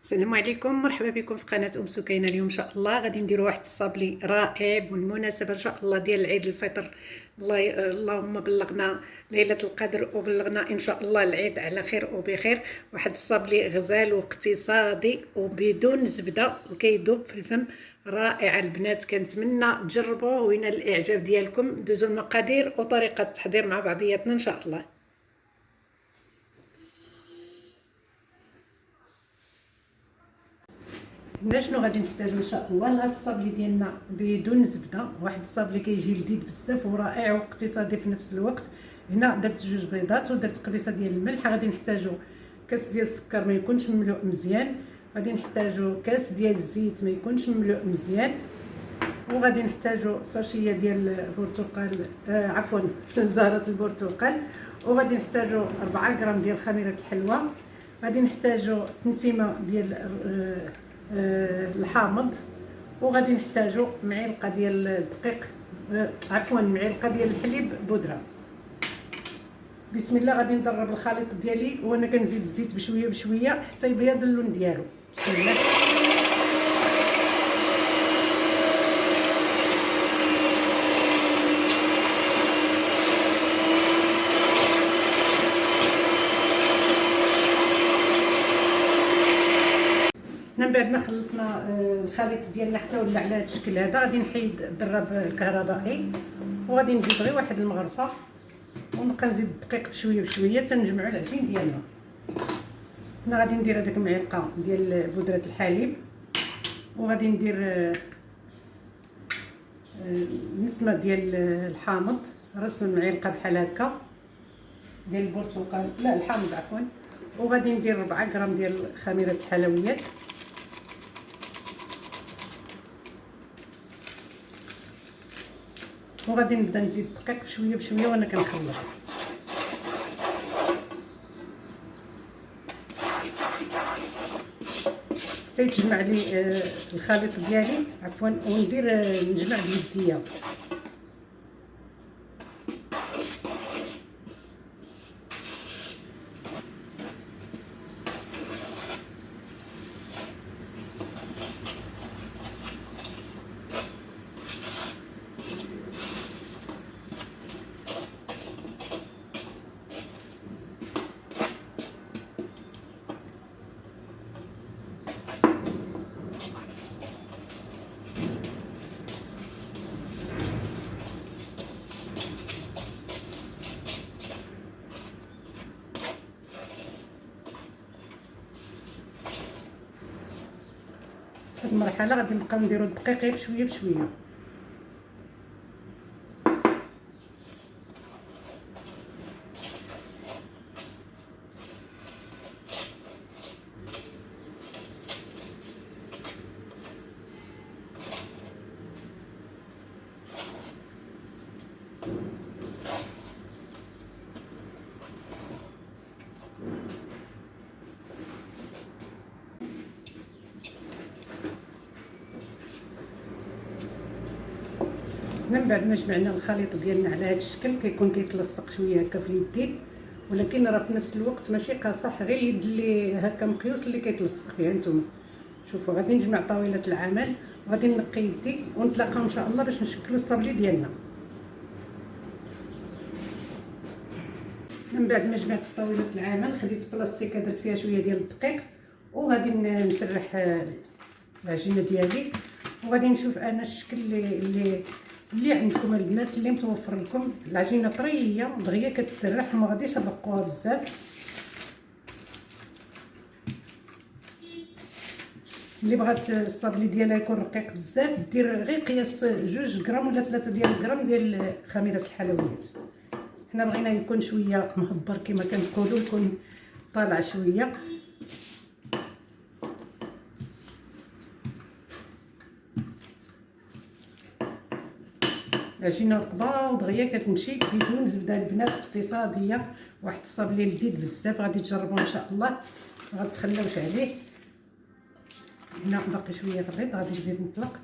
السلام عليكم، مرحبا بكم في قناه سكينه. اليوم ان شاء الله غادي نديروا واحد الصابلي رائع بالمناسبه ان شاء الله ديال العيد الفطر. اللهم بلغنا ليله القدر وبلغنا ان شاء الله العيد على خير وبخير. واحد الصابلي غزال واقتصادي وبدون زبده وكيذوب في الفم، رائع البنات. كنتمنى تجربوه وينال الاعجاب ديالكم. دوزوا المقادير وطريقه التحضير مع بعضياتنا ان شاء الله. هنا شنو غادي نحتاجو ان شاء الله لهاد الصابلي ديالنا بدون زبده. واحد الصابلي كيجي لذيذ بزاف ورائع واقتصادي في نفس الوقت. هنا درت جوج بيضات ودرت قبيصه ديال الملح. غادي نحتاجو كاس ديال السكر ما يكونش مملوء مزيان، غادي نحتاجو كاس ديال الزيت ما يكونش مملوء مزيان، وغادي نحتاجو ساشيه ديال البرتقال، عفوا زهره البرتقال، وغادي نحتاجو 4 غرام ديال خميره الحلوى، غادي نحتاجو تنسيمه ديال الحامض، وغادي نحتاجو معلقه ديال الدقيق، عفوا معلقه ديال الحليب بودره. بسم الله. غادي نضرب الخليط ديالي وانا كنزيد الزيت بشويه بشويه حتى يبيض اللون ديالو. بسم الله. من بعد ما خلطنا الخليط ديالنا حتى ولى على هذا الشكل هذا، غادي نحيد الضراب الكهربائي وغادي نزيد غير واحد المغرفه ونبقى نزيد الدقيق بشويه بشويه تنجمعوا العجين ديالنا. هنا غادي ندير هذيك المعلقه ديال بودره الحليب، وغادي ندير نسمه ديال الحامض، رس المعلقه بحال هكا ديال البرتقال، لا الحامض عفوا، وغادي ندير 4 غرام ديال خميره الحلويات، وغادي نبدا نزيد الدقيق بشويه بشويه وانا كنخلط. حتى يتجمع لي الخليط ديالي، عفوا، وندير نجمع بيديا. في المرحله غادي نبقاو نديرو الدقيق غير بشويه بشويه. من بعد ما جمعنا الخليط ديالنا على هذا الشكل كيكون كيتلصق شويه هكا في اليدين، ولكن راه في نفس الوقت ماشي قاصح، غير اليد اللي هكا مقيوس اللي كيتلصق فيها. نتوما شوفوا، غادي نجمع طاوله العمل وغادي نقي يدي ونتلاقاو ان شاء الله باش نشكلوا الصابلي ديالنا. من بعد ما جمعت طاوله العمل خديت بلاستيكه درت فيها شويه ديال الدقيق، وغادي نسرح العجينه ديالي، وغادي نشوف انا الشكل اللي عندكم البنات اللي متوفر لكم. العجينه طريه دغيا كتسرح، ما غاديش نرقوها بزاف. اللي بغات الصابلي ديالها يكون رقيق بزاف دير غير قياس 2 غرام ولا 3 ديال الغرام ديال خميره الحلويات. حنا بغينا يكون شويه مهبر كما كنقولوا، يكون طالع شويه. عجينه رطبه ودغيا كتمشي بدون زبده البنات، اقتصاديه، واحد الصابلي لذيذ بزاف. غادي تجربوه ان شاء الله، ما غتخلوش عليه. هنا باقي شويه في الريط، غادي نزيد نطلق.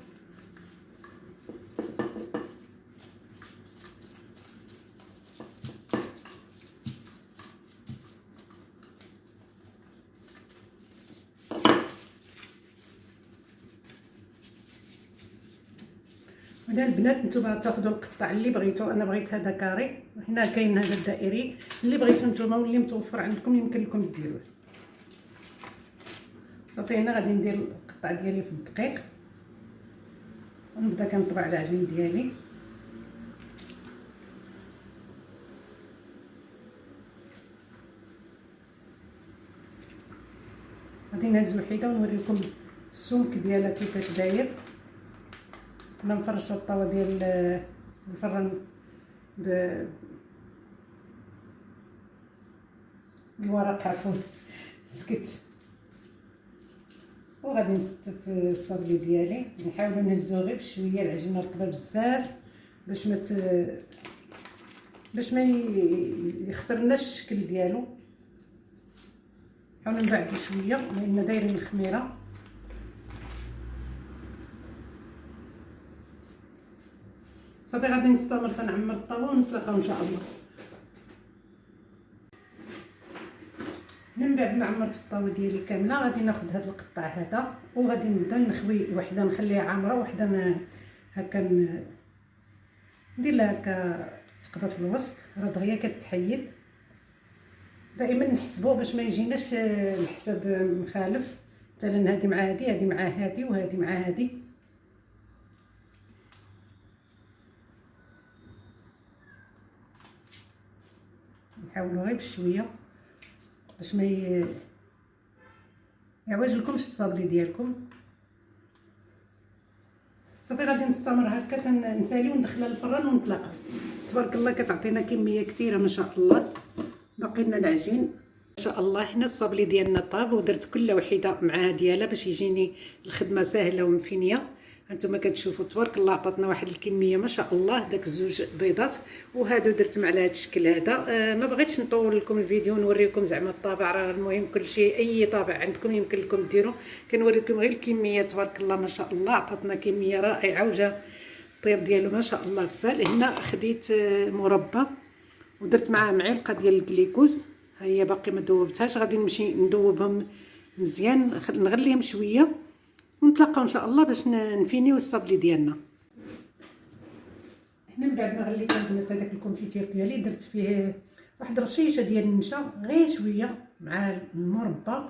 هنا البنات نتوما تاخذوا القطع اللي بغيتو. انا بغيت هذا كاري، هنا كاين هذا الدائري اللي بغيتو نتوما واللي متوفر عندكم يمكن لكم ديروه. صافي هنا غادي ندير القطع ديالي في الدقيق ونبدا كنطبع العجين ديالي. غادي نهز وحده ونوريكم السمك ديالها كيفاش داير. انا مفرشه الطاوه ديال الفران بالورق، عفوا سكت. وغادي نستف الصابلي ديالي، نحاول نهزو غير بشويه، العجينه رطبه بزاف باش ما يخسرناش الشكل ديالو. نحاول نبعدو شويه لان دايرين الخميره. صافي غادي نستمر تنعمر الطاوه ونتلاقاو ان شاء الله. من بعد ما عمرت الطاوه ديالي كامله غادي ناخذ هذا القطع هذا وغادي نبدا نخوي وحده نخليها عامره وحده هكا ندير لها هكا تقبه في الوسط، راه دغيا كتحيد. دائما نحسبوا باش ما يجيناش الحساب مخالف، مثلا هذه مع هذه مع هذه وهذه مع هذه. نحاولوا غير بشويه باش ما يعوجلكمش الصابلي ديالكم. صافي غادي نستمر هكا نسالي وندخلها للفران ونطلقها. تبارك الله كتعطينا كميه كثيره ما شاء الله. باقي لنا العجين ما شاء الله. هنا الصابلي ديالنا طاب ودرت كل وحده معها ديالها باش يجيني الخدمه سهله ومفينيه. هانتوما كتشوفوا تبارك الله عطاتنا واحد الكميه ما شاء الله. داك زوج بيضات وهادو درتهم على هذا الشكل هذا. ما بغيتش نطول لكم الفيديو ونوريكم زعما الطابع، راه المهم كل شيء اي طابع عندكم يمكن لكم ديروا. كنوريكم غير الكميه تبارك الله ما شاء الله. عطاتنا كميه رائعه وجا الطياب ديالو ما شاء الله غسال. هنا خديت مربى ودرت معاه معلقه ديال الجليكوز، ها هي باقي ما ذوبتهاش. غادي نمشي ندوبهم مزيان نغليهم شويه ونتلاقاو ان شاء الله باش نفينيو الصابلي ديالنا. هنا من بعد ما غليت البنات هذاك الكونفيتير ديالي درت فيه واحد رشيشه ديال النشا غير شويه مع المربى،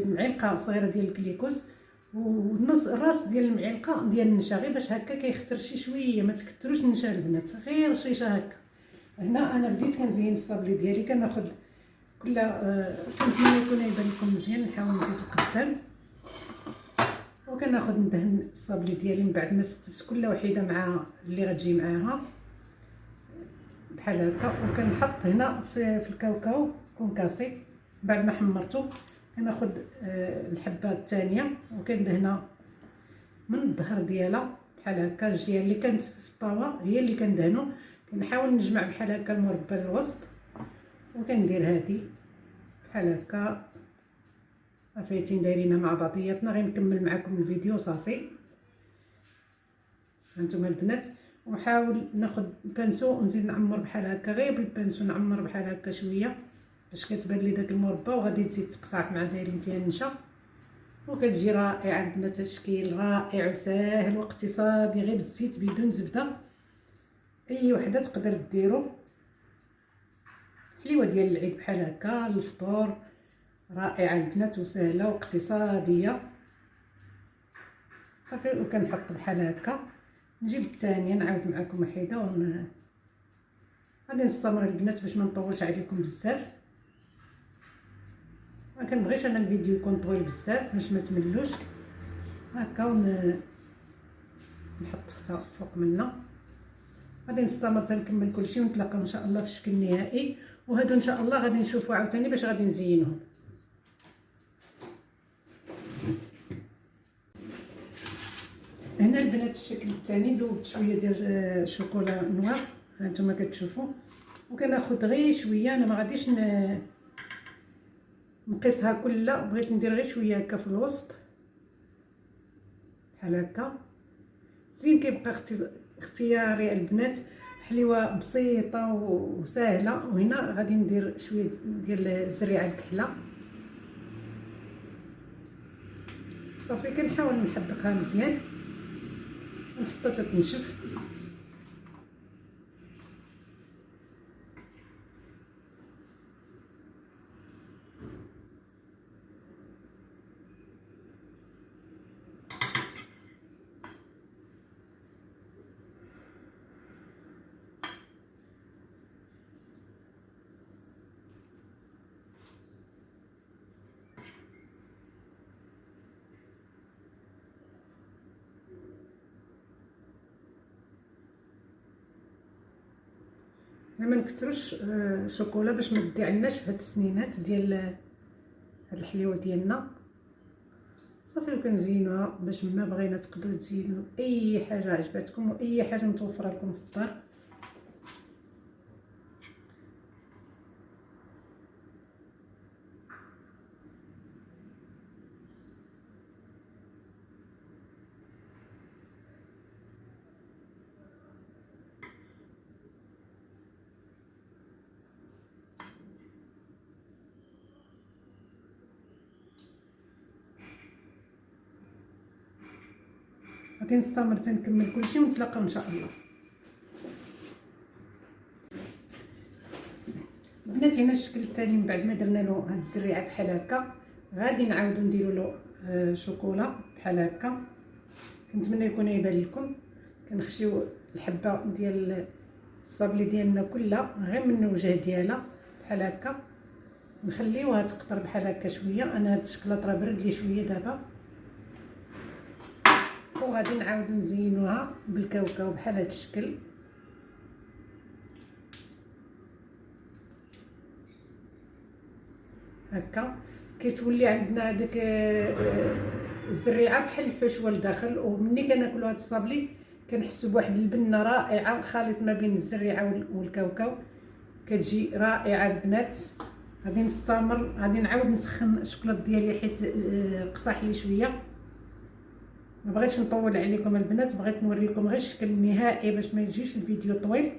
معلقه صغيره ديال الجليكوز ونص الراس ديال المعلقه ديال النشا، غير باش هكا كيختر شي شويه. ما تكثروش النشا البنات، غير رشيشه هكا. هنا انا بديت كنزين الصابلي ديالي. كناخذ كل كنتمنى يكون يبان لكم مزيان. نحاول نزيد قدام وكناخذ ندهن الصابلي ديالي من بعد ما استفت كل وحده مع اللي غتجي معاها بحال هكا. وكنحط هنا في الكاوكاو كونكاسي بعد ما حمرته. كناخذ الحبه الثانيه وكندهنها من الظهر ديالها بحال هكا. الجهه اللي كانت في الطاوه هي اللي كندهنو. كنحاول نجمع بحال هكا المربى الوسط وكندير هذه بحال هكا. عفايتين دايرينها مع بعضياتنا. غير نكمل معكم الفيديو صافي. هانتوما البنات. ونحاول ناخذ البانسو ونزيد نعمر بحال هكا، غير بالبانسو نعمر بحال هكا شويه باش كتبان لي داك المربى. وغادي تزيد تقطع مع دايرين فيها النشا وكتجي رائعه البنات. تشكيل رائع وساهل واقتصادي غير بالزيت بدون زبده. اي وحده تقدر ديرو. حليوه ديال العيد بحال هكا الفطور رائعه البنات وسهله واقتصاديه. صافي وكنحط بحال هكا. نجيب الثانيه نعاود معكم وحده غادي نستمر البنات باش ما نطولش عليكم بزاف. ما كنبغيش انا الفيديو يكون طويل بزاف باش ما تملوش هكا. نحط حتى فوق منا. غادي نستمر تنكمل كلشي ونتلاقاو ان شاء الله في الشكل النهائي. وهادو ان شاء الله غادي نشوفوا عاوتاني باش غادي نزينهم. هنا البنات الشكل الثاني ذوبت شويه ديال الشوكولا نوار هانتوما كتشوفوا. وكناخذ غير شويه. انا ما غاديش نقيسها كلها، بغيت ندير غير شويه هكا في الوسط بحال هكا. زين كيبقى اختياري البنات. حليوه بسيطه وسهله. وهنا غادي ندير شويه ديال الزريعه الكحله. صافي كنحاول نحدقها مزيان. نحطها تتنشف. ما نكثروش شوكولا باش ما تضيعناش في هاد السنينات ديال هاد الحليوه ديالنا. صافي وكنزينوها باش ما بغينا تقدروا تزينوا اي حاجه عجبتكم واي حاجه متوفره لكم في الدار. غادي نستمر تنكمل كلشي ونتلاقاو ان شاء الله. البنات هنا الشكل الثاني من بعد ما درنا له هاد الزريعه بحال هكا، غادي نعاودو نديرو له شوكولا بحال هكا. كنتمنى يكون يبان لكم. كنخشيو الحبه ديال الصابلي ديالنا كلها غير من الوجه ديالها بحال هكا، نخليوها تقطر بحال هكا شويه. انا هاد الشكلاط راه برد لي شويه دابا، وغادي نعاودو نزينوها بالكاوكاو بحال هاد الشكل هكا. كيتولي عندنا هذيك الزريعه بحال الحشوه لداخل، ومني كناكلو هاد الصابلي كنحسوا بواحد البنه رائعه خليط ما بين الزريعه والكاوكاو، كتجي رائعه البنات. غادي نستمر، غادي نعاود نسخن الشوكولاط ديالي حيت قصح لي شويه. ما بغيتش نطول عليكم البنات، بغيت نوريكم غير الشكل النهائي باش ما يجيش الفيديو طويل.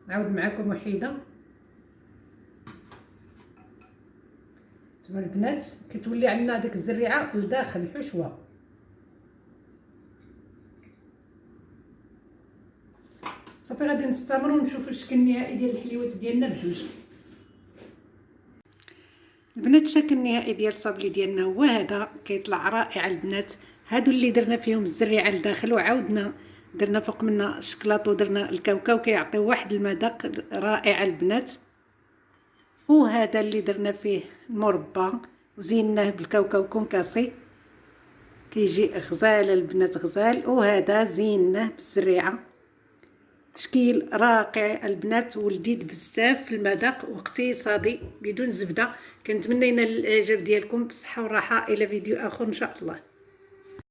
نعاود معكم وحيده. تما البنات كتولي عندنا ديك الزريعه لداخل الحشوه. صافي غادي نستمروا ونشوفوا الشكل النهائي ديال الحليوات ديالنا بجوج. البنات الشكل النهائي ديال الصابلي ديالنا هو هذا، كيطلع رائع البنات. هادو اللي درنا فيهم الزريعه لداخل وعاودنا درنا فوق منها الشكلاط ودرنا الكاوكاو، كيعطيو واحد المذاق رائع البنات. وهذا اللي درنا فيه المربى وزيناه بالكاوكاو كونكاسي، كيجي غزال البنات غزال. وهذا زيناه بالزريعه، تشكيل راقع البنات ولذيذ بزاف في المذاق واقتصادي بدون زبده. كنتمنى ينال الاعجاب ديالكم بالصحه والراحه. الى فيديو اخر ان شاء الله.